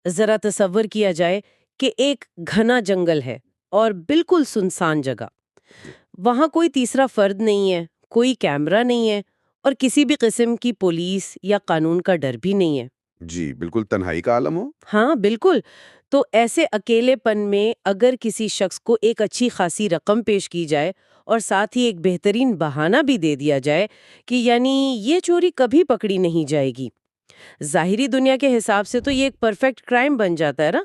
ذرا تصور کیا جائے کہ ایک گھنا جنگل ہے اور بالکل سنسان جگہ. جی وہاں کوئی تیسرا فرد نہیں ہے، کوئی کیمرہ نہیں ہے اور کسی بھی قسم کی پولیس یا قانون کا ڈر بھی نہیں ہے. جی بالکل تنہائی کا عالم ہو. ہاں بالکل. تو ایسے اکیلے پن میں اگر کسی شخص کو ایک اچھی خاصی رقم پیش کی جائے اور ساتھ ہی ایک بہترین بہانہ بھی دے دیا جائے کہ یعنی یہ چوری کبھی پکڑی نہیں جائے گی، ظاہری دنیا کے حساب سے تو یہ ایک پرفیکٹ کرائم بن جاتا ہے نا.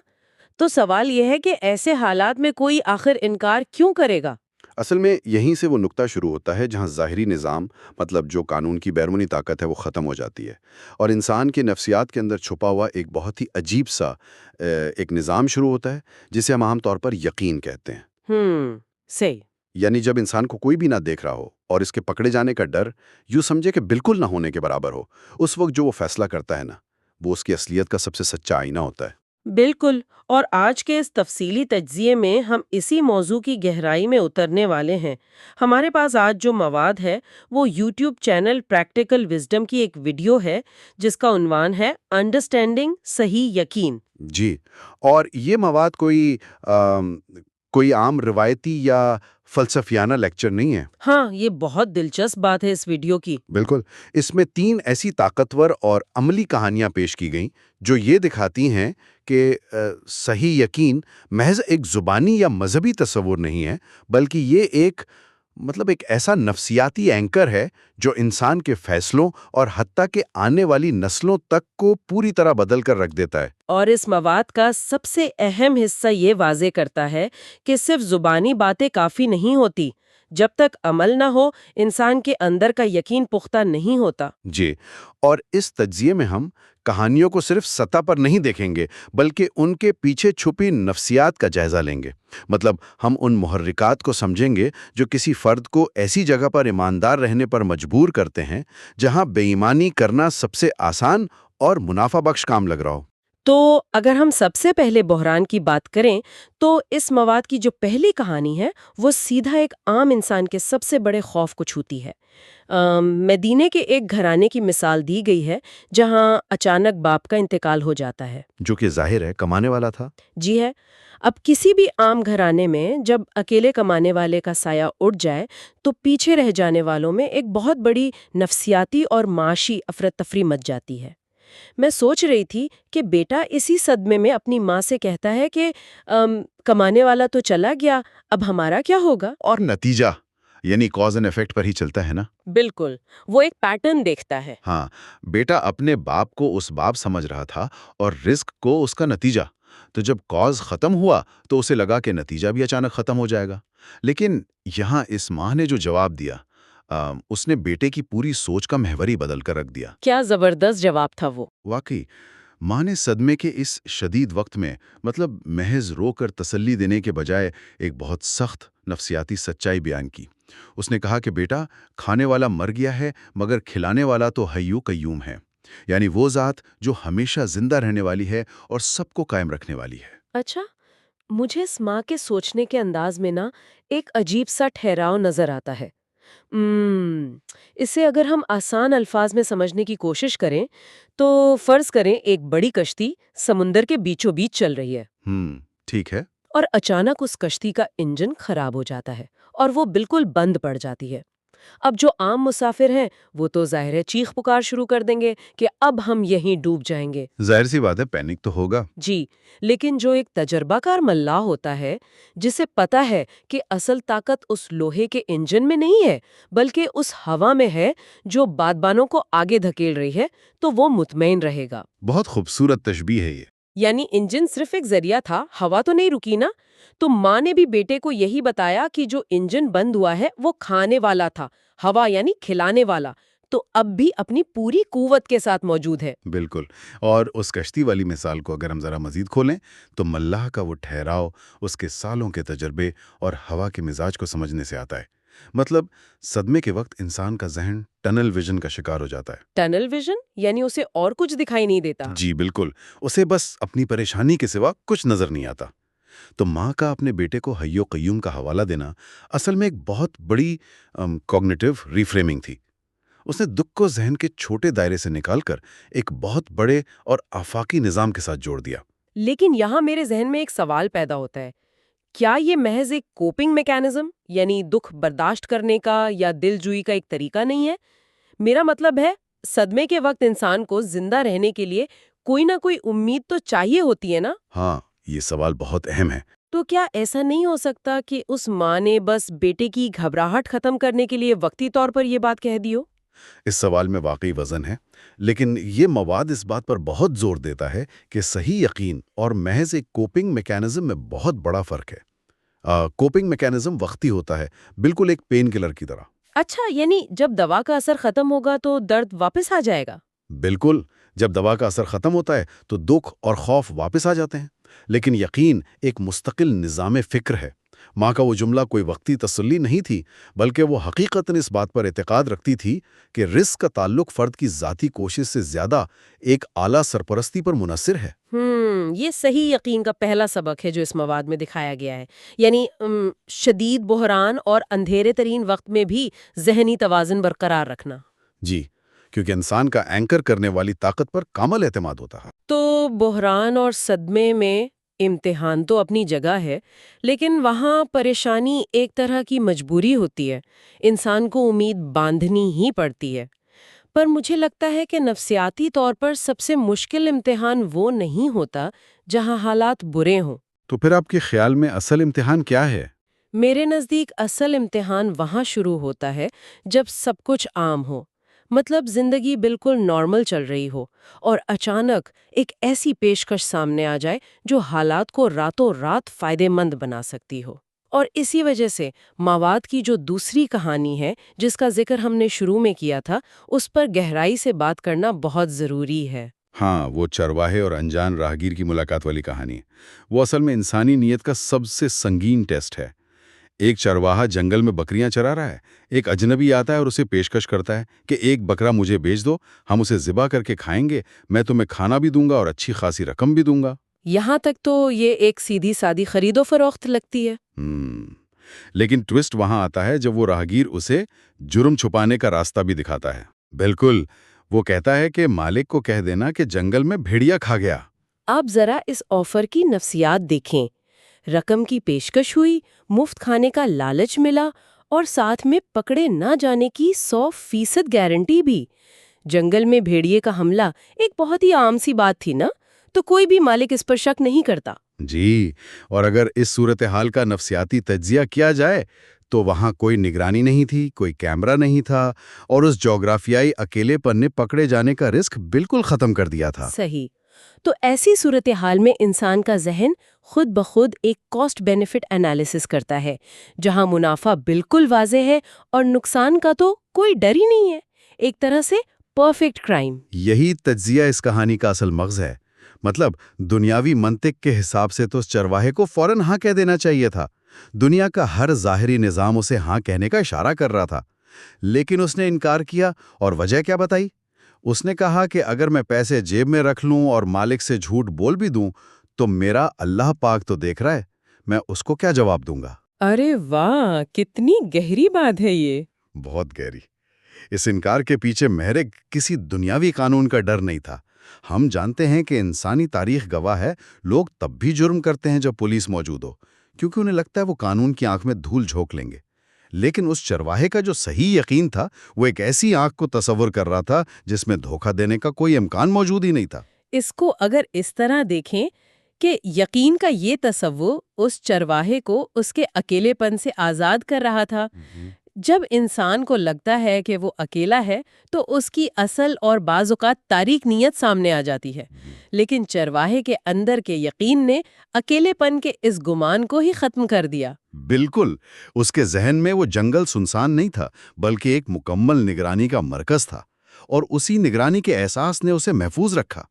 تو سوال یہ ہے کہ ایسے حالات میں کوئی آخر انکار کیوں کرے گا؟ اصل میں یہیں سے وہ نقطہ شروع ہوتا ہے جہاں ظاہری نظام، مطلب جو قانون کی بیرونی طاقت ہے، وہ ختم ہو جاتی ہے اور انسان کے نفسیات کے اندر چھپا ہوا ایک بہت ہی عجیب سا ایک نظام شروع ہوتا ہے جسے ہم عام طور پر یقین کہتے ہیں. صحیح. یعنی جب انسان کو کوئی بھی نہ دیکھ رہا ہو اور اس کے پکڑے جانے کا ڈر یوں سمجھے کہ بالکل نہ ہونے کے برابر ہو، اس وقت جو وہ فیصلہ کرتا ہے نا، وہ اس کی اصلیت کا سب سے سچا آئینہ ہوتا ہے. بالکل. اور آج کے اس تفصیلی تجزیے میں ہم اسی موضوع کی گہرائی میں اترنے والے ہیں. ہمارے پاس آج جو مواد ہے وہ یوٹیوب چینل پریکٹیکل وزڈم کی ایک ویڈیو ہے جس کا عنوان ہے انڈرسٹینڈنگ صحیح یقین. جی، اور یہ مواد کوئی عام روایتی یا فلسفیانہ لیکچر نہیں ہے. ہاں، یہ بہت دلچسپ بات ہے اس ویڈیو کی. بالکل. اس میں 3 ایسی طاقتور اور عملی کہانیاں پیش کی گئیں جو یہ دکھاتی ہیں کہ صحیح یقین محض ایک زبانی یا مذہبی تصور نہیں ہے، بلکہ یہ ایک ایسا نفسیاتی اینکر ہے جو انسان کے فیصلوں اور حتیٰ کہ آنے والی نسلوں تک کو پوری طرح بدل کر رکھ دیتا ہے. اور اس مواد کا سب سے اہم حصہ یہ واضح کرتا ہے کہ صرف زبانی باتیں کافی نہیں ہوتی. جب تک عمل نہ ہو انسان کے اندر کا یقین پختہ نہیں ہوتا. جی، اور اس تجزیے میں ہم کہانیوں کو صرف سطح پر نہیں دیکھیں گے بلکہ ان کے پیچھے چھپی نفسیات کا جائزہ لیں گے. ہم ان محرکات کو سمجھیں گے جو کسی فرد کو ایسی جگہ پر ایماندار رہنے پر مجبور کرتے ہیں جہاں بے ایمانی کرنا سب سے آسان اور منافع بخش کام لگ رہا ہو. تو اگر ہم سب سے پہلے بحران کی بات کریں تو اس مواد کی جو پہلی کہانی ہے وہ سیدھا ایک عام انسان کے سب سے بڑے خوف کو چھوتی ہے. مدینے کے ایک گھرانے کی مثال دی گئی ہے جہاں اچانک باپ کا انتقال ہو جاتا ہے، جو کہ ظاہر ہے کمانے والا تھا. جی ہے. اب کسی بھی عام گھرانے میں جب اکیلے کمانے والے کا سایہ اٹھ جائے تو پیچھے رہ جانے والوں میں ایک بہت بڑی نفسیاتی اور معاشی افراتفری مچ جاتی ہے. میں سوچ رہی تھی کہ بیٹا اسی صدمے میں اپنی ماں سے کہتا ہے کہ کمانے والا تو چلا گیا، اب ہمارا کیا ہوگا؟ اور نتیجہ یعنی کاز اینڈ ایفیکٹ پر ہی چلتا ہے نا. بالکل، وہ ایک پیٹرن دیکھتا ہے. ہاں، بیٹا اپنے باپ کو اس باپ سمجھ رہا تھا اور رزق کو اس کا نتیجہ. تو جب کاز ختم ہوا تو اسے لگا کہ نتیجہ بھی اچانک ختم ہو جائے گا. لیکن یہاں اس ماں نے جو جواب دیا، اس نے بیٹے کی پوری سوچ کا محور ہی بدل کر رکھ دیا. کیا زبردست جواب تھا وہ. واقعی ماں نے صدمے کے اس شدید وقت میں محض رو کر تسلی دینے کے بجائے ایک بہت سخت نفسیاتی سچائی بیان کی. اس نے کہا کہ بیٹا، کھانے والا مر گیا ہے مگر کھلانے والا تو حیو قیوم ہے، یعنی وہ ذات جو ہمیشہ زندہ رہنے والی ہے اور سب کو قائم رکھنے والی ہے. اچھا، مجھے اس ماں کے سوچنے کے انداز میں نا ایک عجیب سا ٹھہراؤ نظر آتا ہے. اسے اگر ہم آسان الفاظ میں سمجھنے کی کوشش کریں تو فرض کریں ایک بڑی کشتی سمندر کے بیچوں بیچ چل رہی ہے. ٹھیک ہے. اور اچانک اس کشتی کا انجن خراب ہو جاتا ہے اور وہ بالکل بند پڑ جاتی ہے. اب جو عام مسافر ہیں وہ تو ظاہر ہے چیخ پکار شروع کر دیں گے کہ اب ہم یہیں ڈوب جائیں گے. ظاہر سی بات ہے، پینک تو ہوگا. جی، لیکن جو ایک تجربہ کار ملاح ہوتا ہے جسے پتا ہے کہ اصل طاقت اس لوہے کے انجن میں نہیں ہے بلکہ اس ہوا میں ہے جو بادبانوں کو آگے دھکیل رہی ہے، تو وہ مطمئن رہے گا. بہت خوبصورت تشبیہ ہے یہ. یعنی انجن صرف ایک ذریعہ تھا، ہوا تو نہیں رکی نا. تو ماں نے بھی بیٹے کو یہی بتایا کہ جو انجن بند ہوا ہے وہ کھانے والا تھا، ہوا یعنی کھلانے والا تو اب بھی اپنی پوری قوت کے ساتھ موجود ہے. بالکل. اور اس کشتی والی مثال کو اگر ہم ذرا مزید کھولیں تو ملاح کا وہ ٹھہراؤ اس کے سالوں کے تجربے اور ہوا کے مزاج کو سمجھنے سے آتا ہے. صدمے کے وقت انسان کا ذہن ٹنل ویژن کا شکار ہو جاتا ہے. ٹنل ویژن یعنی اسے اور کچھ دکھائی نہیں دیتا. جی بالکل، اسے بس اپنی پریشانی کے سوا کچھ نظر نہیں آتا. تو ماں کا اپنے بیٹے کو حی و قیوم کا حوالہ دینا اصل میں ایک بہت بڑی کوگنیٹو ریفریمنگ تھی. اس نے دکھ کو ذہن کے چھوٹے دائرے سے نکال کر ایک بہت بڑے اور آفاقی نظام کے ساتھ جوڑ دیا. لیکن یہاں میرے ذہن میں ایک سوال پیدا ہوتا ہے، کیا یہ محض ایک کوپنگ میکینزم یعنی دکھ برداشت کرنے کا یا دل جوئی کا ایک طریقہ نہیں ہے؟ میرا مطلب ہے، صدمے کے وقت انسان کو زندہ رہنے کے لیے کوئی نہ کوئی امید تو چاہیے ہوتی ہے نا؟ ہاں، یہ سوال بہت اہم ہے۔ تو کیا ایسا نہیں ہو سکتا کہ اس ماں نے بس بیٹے کی گھبراہٹ ختم کرنے کے لیے وقتی طور پر یہ بات کہہ دی ہو؟ اس سوال میں واقعی وزن ہے، لیکن یہ مواد اس بات پر بہت زور دیتا ہے کہ صحیح یقین اور محض ایک کوپنگ میکینزم میں بہت بڑا فرق ہے۔ کوپنگ میکینزم وقتی ہوتا ہے، بالکل ایک پین کلر کی طرح۔ اچھا، یعنی جب دوا کا اثر ختم ہوگا تو درد واپس آ جائے گا؟ بالکل، جب دوا کا اثر ختم ہوتا ہے تو دکھ اور خوف واپس آ جاتے ہیں، لیکن یقین ایک مستقل نظام فکر ہے۔ ماں کا وہ جملہ کوئی وقتی تسلی نہیں تھی، بلکہ وہ حقیقتاً اس بات پر اعتقاد رکھتی تھی کہ رزق کا تعلق فرد کی ذاتی کوشش سے زیادہ ایک اعلیٰ سرپرستی پر منحصر ہے۔ یہ صحیح یقین کا پہلا سبق ہے جو اس مواد میں دکھایا گیا ہے، یعنی شدید بحران اور اندھیرے ترین وقت میں بھی ذہنی توازن برقرار رکھنا۔ جی، کیونکہ انسان کا اینکر کرنے والی طاقت پر کامل اعتماد ہوتا ہے۔ تو بحران اور صدمے میں امتحان تو اپنی جگہ ہے، لیکن وہاں پریشانی ایک طرح کی مجبوری ہوتی ہے، انسان کو امید باندھنی ہی پڑتی ہے۔ پر مجھے لگتا ہے کہ نفسیاتی طور پر سب سے مشکل امتحان وہ نہیں ہوتا جہاں حالات برے ہوں۔ تو پھر آپ کے خیال میں اصل امتحان کیا ہے؟ میرے نزدیک اصل امتحان وہاں شروع ہوتا ہے جب سب کچھ عام ہو، مطلب زندگی بالکل نارمل چل رہی ہو، اور اچانک ایک ایسی پیشکش سامنے آ جائے جو حالات کو راتوں رات فائدے مند بنا سکتی ہو۔ اور اسی وجہ سے مواد کی جو دوسری کہانی ہے جس کا ذکر ہم نے شروع میں کیا تھا، اس پر گہرائی سے بات کرنا بہت ضروری ہے۔ ہاں، وہ چرواہے اور انجان راہگیر کی ملاقات والی کہانی، وہ اصل میں انسانی نیت کا سب سے سنگین ٹیسٹ ہے۔ ایک چرواہا جنگل میں بکریاں چرا رہا ہے، ایک اجنبی آتا ہے اور اسے پیشکش کرتا ہے کہ ایک بکرا مجھے بیچ دو، ہم اسے ذبح کر کے کھائیں گے، میں تمہیں کھانا بھی دوں گا اور اچھی خاصی رقم بھی دوں گا۔ یہاں تک تو یہ ایک سیدھی سادی خرید و فروخت لگتی ہے۔ لیکن ٹوسٹ وہاں آتا ہے جب وہ راہگیر اسے جرم چھپانے کا راستہ بھی دکھاتا ہے۔ بالکل، وہ کہتا ہے کہ مالک کو کہہ دینا کہ جنگل میں بھیڑیا کھا گیا۔ آپ ذرا اس آفر کی نفسیات دیکھیں، رقم کی پیشکش ہوئی، مفت کھانے کا لالچ ملا، اور ساتھ میں پکڑے نہ جانے کی 100% گارنٹی بھی۔ جنگل میں بھیڑیے کا حملہ ایک بہت ہی عام سی بات تھی نا، تو کوئی بھی مالک اس پر شک نہیں کرتا۔ جی، اور اگر اس صورتحال کا نفسیاتی تجزیہ کیا جائے تو وہاں کوئی نگرانی نہیں تھی، کوئی کیمرہ نہیں تھا، اور اس جغرافیائی اکیلے پن نے پکڑے جانے کا رسک بالکل ختم کر دیا تھا۔ صحیح۔ تو ایسی صورتحال میں انسان کا ذہن خود بخود ایک کاسٹ بینیفٹ انالیسس کرتا ہے، جہاں منافع بالکل واضح ہے اور نقصان کا تو کوئی ڈر ہی نہیں ہے، ایک طرح سے پرفیکٹ کرائم۔ یہی تجزیہ اس کہانی کا اصل مغز ہے۔ مطلب دنیاوی منطق کے حساب سے تو اس چرواہے کو فوراً ہاں کہہ دینا چاہیے تھا، دنیا کا ہر ظاہری نظام اسے ہاں کہنے کا اشارہ کر رہا تھا، لیکن اس نے انکار کیا، اور وجہ کیا بتائی؟ اس نے کہا کہ اگر میں پیسے جیب میں رکھ لوں اور مالک سے جھوٹ بول بھی دوں تو میرا اللہ پاک تو دیکھ رہا ہے، میں اس کو کیا جواب دوں گا؟ ارے واہ، کتنی گہری بات ہے یہ۔ بہت گہری۔ اس انکار کے پیچھے محض کسی دنیاوی قانون کا ڈر نہیں تھا۔ ہم جانتے ہیں کہ انسانی تاریخ گواہ ہے، لوگ تب بھی جرم کرتے ہیں جب پولیس موجود ہو، کیونکہ انہیں لگتا ہے وہ قانون کی آنکھ میں دھول جھونک لیں گے۔ لیکن اس چرواہے کا جو صحیح یقین تھا، وہ ایک ایسی آنکھ کو تصور کر رہا تھا جس میں دھوکہ دینے کا کوئی امکان موجود ہی نہیں تھا۔ اس کو اگر اس طرح دیکھیں کہ یقین کا یہ تصور اس چرواہے کو اس کے اکیلے پن سے آزاد کر رہا تھا۔ جب انسان کو لگتا ہے کہ وہ اکیلا ہے تو اس کی اصل اور بعض اوقات تاریک نیت سامنے آ جاتی ہے، لیکن چرواہے کے اندر کے یقین نے اکیلے پن کے اس گمان کو ہی ختم کر دیا۔ بالکل، اس کے ذہن میں وہ جنگل سنسان نہیں تھا، بلکہ ایک مکمل نگرانی کا مرکز تھا، اور اسی نگرانی کے احساس نے اسے محفوظ رکھا۔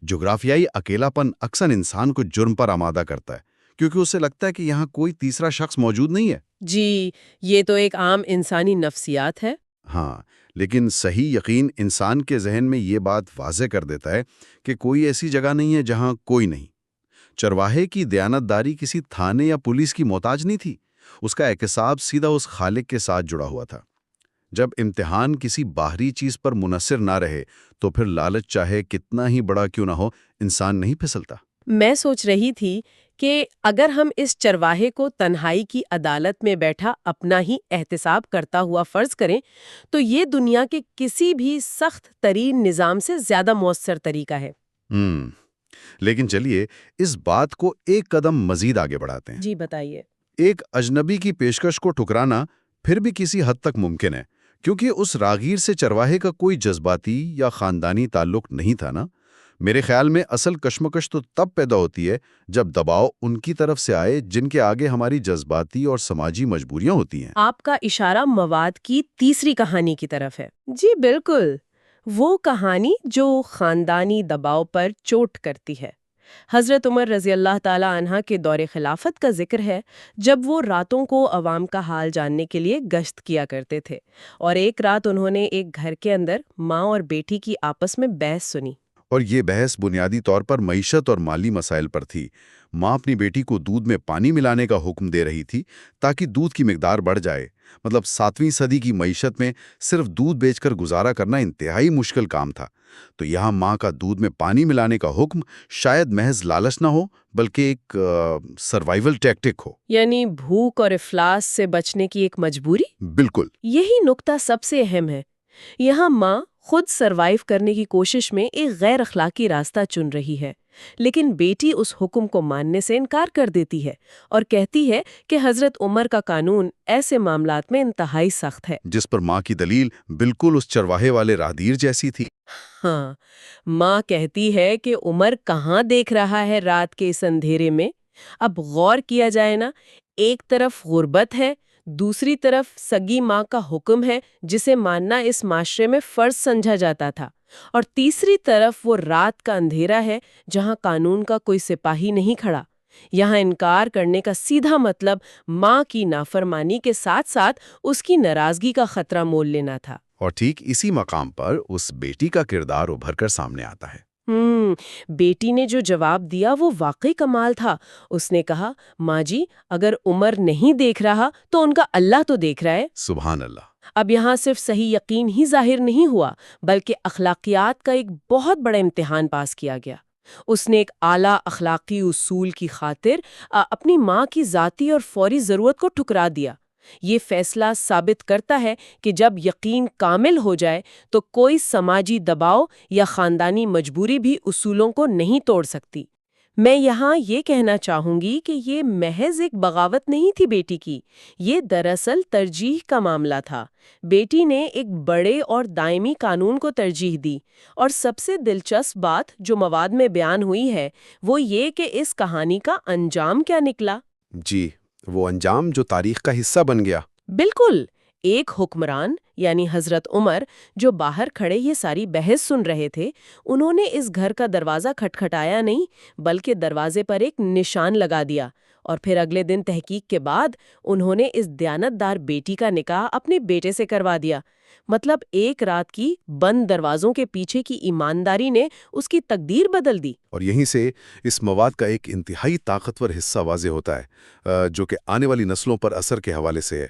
جغرافیائی اکیلا پن اکثر انسان کو جرم پر آمادہ کرتا ہے، کیونکہ اسے لگتا ہے کہ یہاں کوئی تیسرا شخص موجود نہیں ہے۔ جی، یہ تو ایک عام انسانی نفسیات ہے۔ ہاں، لیکن صحیح یقین انسان کے ذہن میں یہ بات واضح کر دیتا ہے کہ کوئی ایسی جگہ نہیں ہے جہاں کوئی نہیں۔ چرواہے کی دیانتداری کسی تھانے یا پولیس کی محتاج نہیں تھی، اس کا احتساب سیدھا اس خالق کے ساتھ جڑا ہوا تھا۔ جب امتحان کسی باہری چیز پر منحصر نہ رہے تو پھر لالچ چاہے کتنا ہی بڑا کیوں نہ ہو انسان نہیں پھسلتا۔ میں سوچ رہی تھی کہ اگر ہم اس چرواہے کو تنہائی کی عدالت میں بیٹھا اپنا ہی احتساب کرتا ہوا فرض کریں تو یہ دنیا کے کسی بھی سخت ترین نظام سے زیادہ مؤثر طریقہ ہے۔ لیکن چلیے اس بات کو ایک قدم مزید آگے بڑھاتے ہیں۔ جی بتائیے۔ ایک اجنبی کی پیشکش کو ٹھکرانا پھر بھی کسی حد تک ممکن ہے، کیونکہ اس راغیر سے چرواہے کا کوئی جذباتی یا خاندانی تعلق نہیں تھا نا۔ میرے خیال میں اصل کشمکش تو تب پیدا ہوتی ہے جب دباؤ ان کی طرف سے آئے جن کے آگے ہماری جذباتی اور سماجی مجبوریاں ہوتی ہیں۔ آپ کا اشارہ مواد کی تیسری کہانی کی طرف ہے۔ جی بالکل، وہ کہانی جو خاندانی دباؤ پر چوٹ کرتی ہے۔ حضرت عمر رضی اللہ تعالی عنہ کے دور خلافت کا ذکر ہے جب وہ راتوں کو عوام کا حال جاننے کے لیے گشت کیا کرتے تھے، اور ایک رات انہوں نے ایک گھر کے اندر ماں اور بیٹی کی آپس میں بحث سنی۔ اور یہ بحث بنیادی طور پر معیشت اور مالی مسائل پر تھی۔ ماں اپنی بیٹی کو دودھ میں پانی ملانے کا حکم دے رہی تھی تاکہ دودھ کی مقدار بڑھ جائے۔ مطلب 7ویں صدی کی معیشت میں صرف دودھ بیچ کر گزارا کرنا انتہائی مشکل کام تھا۔ تو یہاں ماں کا دودھ میں پانی ملانے کا حکم شاید محض لالچ نہ ہو بلکہ ایک سروائیول ٹیکٹک ہو، یعنی بھوک اور افلاس سے بچنے کی ایک مجبوری۔ بالکل۔ یہی نکتہ سب سے اہم ہے۔ یہاں ماں خود سروائیو کرنے کی کوشش میں ایک غیر اخلاقی راستہ چن رہی ہے، لیکن بیٹی اس حکم کو ماننے سے انکار کر دیتی ہے اور کہتی ہے کہ حضرت عمر کا قانون ایسے معاملات میں انتہائی سخت ہے۔ جس پر ماں کی دلیل بالکل اس چرواہے والے راہدیر جیسی تھی۔ ہاں، ماں کہتی ہے کہ عمر کہاں دیکھ رہا ہے رات کے اس اندھیرے میں۔ اب غور کیا جائے نا، ایک طرف غربت ہے، دوسری طرف سگی ماں کا حکم ہے جسے ماننا اس معاشرے میں فرض سمجھا جاتا تھا، اور تیسری طرف وہ رات کا اندھیرا ہے جہاں قانون کا کوئی سپاہی نہیں کھڑا۔ یہاں انکار کرنے کا سیدھا مطلب ماں کی نافرمانی کے ساتھ ساتھ اس کی ناراضگی کا خطرہ مول لینا تھا۔ اور ٹھیک اسی مقام پر اس بیٹی کا کردار ابھر کر سامنے آتا ہے۔ بیٹی نے جو جواب دیا وہ واقعی کمال تھا۔ اس نے کہا، ماں جی، اگر عمر نہیں دیکھ رہا تو ان کا اللہ تو دیکھ رہا ہے۔ سبحان اللہ۔ اب یہاں صرف صحیح یقین ہی ظاہر نہیں ہوا بلکہ اخلاقیات کا ایک بہت بڑا امتحان پاس کیا گیا۔ اس نے ایک اعلیٰ اخلاقی اصول کی خاطر اپنی ماں کی ذاتی اور فوری ضرورت کو ٹھکرا دیا۔ یہ فیصلہ ثابت کرتا ہے کہ جب یقین کامل ہو جائے تو کوئی سماجی دباؤ یا خاندانی مجبوری بھی اصولوں کو نہیں توڑ سکتی۔ میں یہاں یہ کہنا چاہوں گی کہ یہ محض ایک بغاوت نہیں تھی بیٹی کی، یہ دراصل ترجیح کا معاملہ تھا۔ بیٹی نے ایک بڑے اور دائمی قانون کو ترجیح دی، اور سب سے دلچسپ بات جو مواد میں بیان ہوئی ہے وہ یہ کہ اس کہانی کا انجام کیا نکلا۔ جی، وہ انجام جو تاریخ کا حصہ بن گیا۔ بالکل، ایک حکمران یعنی حضرت عمر جو باہر کھڑے یہ ساری بحث سن رہے تھے، انہوں نے اس گھر کا دروازہ کھٹکھٹایا نہیں بلکہ دروازے پر ایک نشان لگا دیا، اور پھر اگلے دن تحقیق کے بعد انہوں نے اس دیانتدار بیٹی کا نکاح اپنے بیٹے سے کروا دیا۔ مطلب ایک رات کی بند دروازوں کے پیچھے کی ایمانداری نے اس کی تقدیر بدل دی۔ اور یہیں سے اس مواد کا ایک انتہائی طاقتور حصہ واضح ہوتا ہے جو کہ آنے والی نسلوں پر اثر کے حوالے سے ہے۔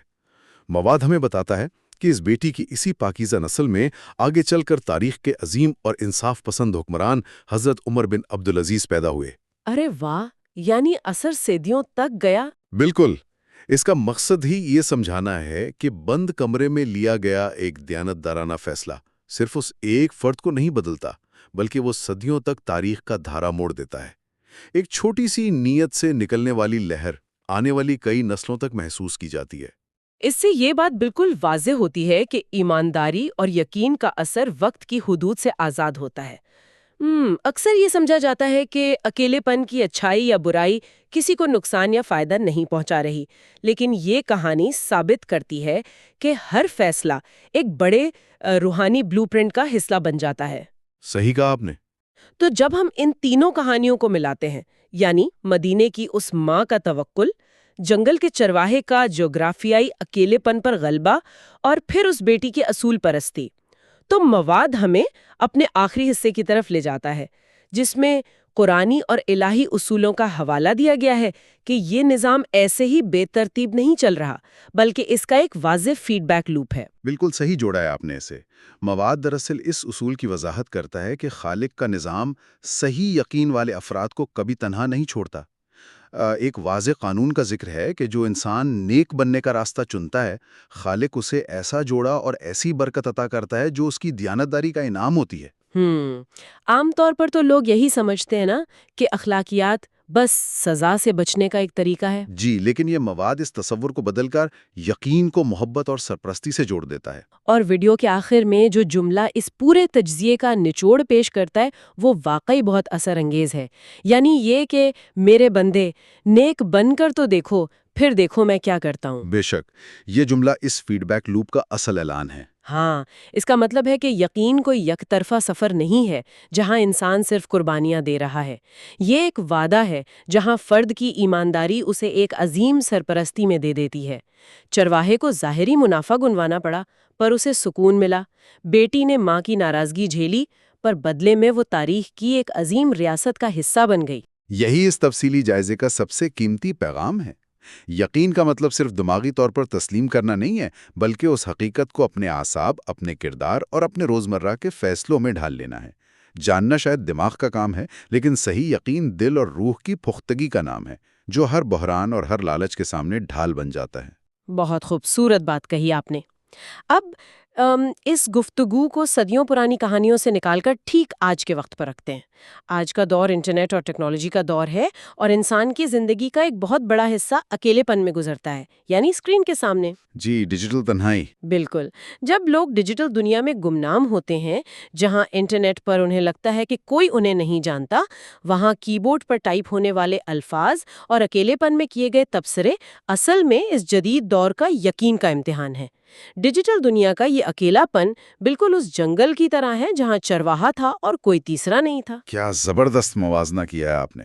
مواد ہمیں بتاتا ہے کہ اس بیٹی کی اسی پاکیزہ نسل میں آگے چل کر تاریخ کے عظیم اور انصاف پسند حکمران حضرت عمر بن عبدالعزیز پیدا ہوئے۔ ارے واہ، یعنی اثر صدیوں تک گیا۔ بالکل، اس کا مقصد ہی یہ سمجھانا ہے کہ بند کمرے میں لیا گیا ایک دیانتدارانہ فیصلہ صرف اس ایک فرد کو نہیں بدلتا بلکہ وہ صدیوں تک تاریخ کا دھارا موڑ دیتا ہے۔ ایک چھوٹی سی نیت سے نکلنے والی لہر آنے والی کئی نسلوں تک محسوس کی جاتی ہے۔ اس سے یہ بات بالکل واضح ہوتی ہے کہ ایمانداری اور یقین کا اثر وقت کی حدود سے آزاد ہوتا ہے۔ اکثر یہ سمجھا جاتا ہے کہ اکیلے پن کی اچھائی یا برائی کسی کو نقصان یا فائدہ نہیں پہنچا رہی، لیکن یہ کہانی ثابت کرتی ہے کہ ہر فیصلہ ایک بڑے روحانی بلو پرنٹ کا حصہ بن جاتا ہے۔ صحیح کہا آپ نے۔ تو جب ہم ان تینوں کہانیوں کو ملاتے ہیں، یعنی مدینے کی اس ماں کا توکل، جنگل کے چرواہے کا جغرافیائی اکیلے پن پر غلبہ، اور پھر اس بیٹی کی اصول پرستی، تو مواد ہمیں اپنے آخری حصے کی طرف لے جاتا ہے جس میں قرآنی اور الہی اصولوں کا حوالہ دیا گیا ہے کہ یہ نظام ایسے ہی بے ترتیب نہیں چل رہا، بلکہ اس کا ایک واضح فیڈ بیک لوپ ہے۔ بالکل صحیح جوڑا ہے آپ نے اسے۔ مواد دراصل اس اصول کی وضاحت کرتا ہے کہ خالق کا نظام صحیح یقین والے افراد کو کبھی تنہا نہیں چھوڑتا۔ ایک واضح قانون کا ذکر ہے کہ جو انسان نیک بننے کا راستہ چنتا ہے، خالق اسے ایسا جوڑا اور ایسی برکت عطا کرتا ہے جو اس کی دیانتداری کا انعام ہوتی ہے۔ عام طور پر تو لوگ یہی سمجھتے ہیں نا کہ اخلاقیات بس سزا سے بچنے کا ایک طریقہ ہے۔ جی، لیکن یہ مواد اس تصور کو بدل کر یقین کو محبت اور سرپرستی سے جوڑ دیتا ہے۔ اور ویڈیو کے آخر میں جو جملہ اس پورے تجزیے کا نچوڑ پیش کرتا ہے وہ واقعی بہت اثر انگیز ہے، یعنی یہ کہ میرے بندے نیک بن کر تو دیکھو، پھر دیکھو میں کیا کرتا ہوں۔ بے شک، یہ جملہ اس فیڈ بیک لوپ کا اصل اعلان ہے۔ ہاں، اس کا مطلب ہے کہ یقین کوئی یک طرفہ سفر نہیں ہے جہاں انسان صرف قربانیاں دے رہا ہے۔ یہ ایک وعدہ ہے جہاں فرد کی ایمانداری اسے ایک عظیم سرپرستی میں دے دیتی ہے۔ چرواہے کو ظاہری منافع گنوانا پڑا پر اسے سکون ملا، بیٹی نے ماں کی ناراضگی جھیلی پر بدلے میں وہ تاریخ کی ایک عظیم ریاست کا حصہ بن گئی۔ یہی اس تفصیلی جائزے کا سب سے قیمتی پیغام ہے۔ یقین کا مطلب صرف دماغی طور پر تسلیم کرنا نہیں ہے، بلکہ اس حقیقت کو اپنے اعصاب، اپنے کردار اور اپنے روزمرہ کے فیصلوں میں ڈھال لینا ہے۔ جاننا شاید دماغ کا کام ہے، لیکن صحیح یقین دل اور روح کی پختگی کا نام ہے، جو ہر بحران اور ہر لالچ کے سامنے ڈھال بن جاتا ہے۔ بہت خوبصورت بات کہی آپ نے۔ اب اس گفتگو کو صدیوں پرانی کہانیوں سے نکال کر ٹھیک آج کے وقت پر رکھتے ہیں۔ آج کا دور انٹرنیٹ اور ٹیکنالوجی کا دور ہے، اور انسان کی زندگی کا ایک بہت بڑا حصہ اکیلے پن میں گزرتا ہے، یعنی اسکرین کے سامنے۔ جی، ڈیجیٹل تنہائی۔ بالکل۔ جب لوگ ڈیجیٹل دنیا میں گمنام ہوتے ہیں، جہاں انٹرنیٹ پر انہیں لگتا ہے کہ کوئی انہیں نہیں جانتا، وہاں کی بورڈ پر ٹائپ ہونے والے الفاظ اور اکیلے پن میں کیے گئے تبصرے اصل میں اس جدید دور کا یقین کا امتحان ہے۔ ڈیجیٹل دنیا کا یہ اکیلا پن بالکل اس جنگل کی طرح ہے جہاں چرواہا تھا اور کوئی تیسرا نہیں تھا۔ کیا زبردست موازنہ کیا ہے آپ نے۔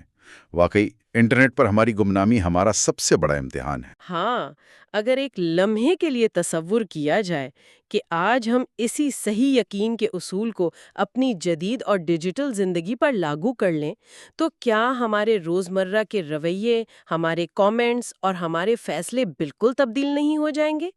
واقعی انٹرنیٹ پر ہماری گمنامی ہمارا سب سے بڑا امتحان ہے۔ ہاں، اگر ایک لمحے کے لیے تصور کیا جائے کہ آج ہم اسی صحیح یقین کے اصول کو اپنی جدید اور ڈیجیٹل زندگی پر لاگو کر لیں، تو کیا ہمارے روزمرہ کے رویے، ہمارے کامنٹس اور ہمارے فیصلے بالکل تبدیل نہیں ہو جائیں گے؟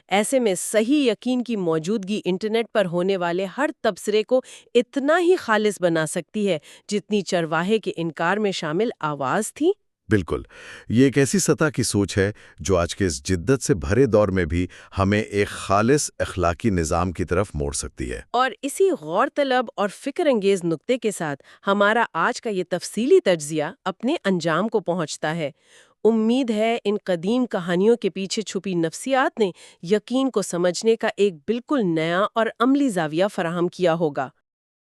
ایسے میں صحیح یقین کی موجودگی انٹرنیٹ پر ہونے والے ہر تبصرے کو اتنا ہی خالص بنا سکتی ہے جتنی چرواہے کے انکار میں شامل آواز تھی۔ بالکل، یہ ایک ایسی سطح کی سوچ ہے جو آج کے اس جدت سے بھرے دور میں بھی ہمیں ایک خالص اخلاقی نظام کی طرف موڑ سکتی ہے۔ اور اسی غور طلب اور فکر انگیز نقطے کے ساتھ ہمارا آج کا یہ تفصیلی تجزیہ اپنے انجام کو پہنچتا ہے۔ امید ہے ان قدیم کہانیوں کے پیچھے چھپی نفسیات نے یقین کو سمجھنے کا ایک بالکل نیا اور عملی زاویہ فراہم کیا ہوگا۔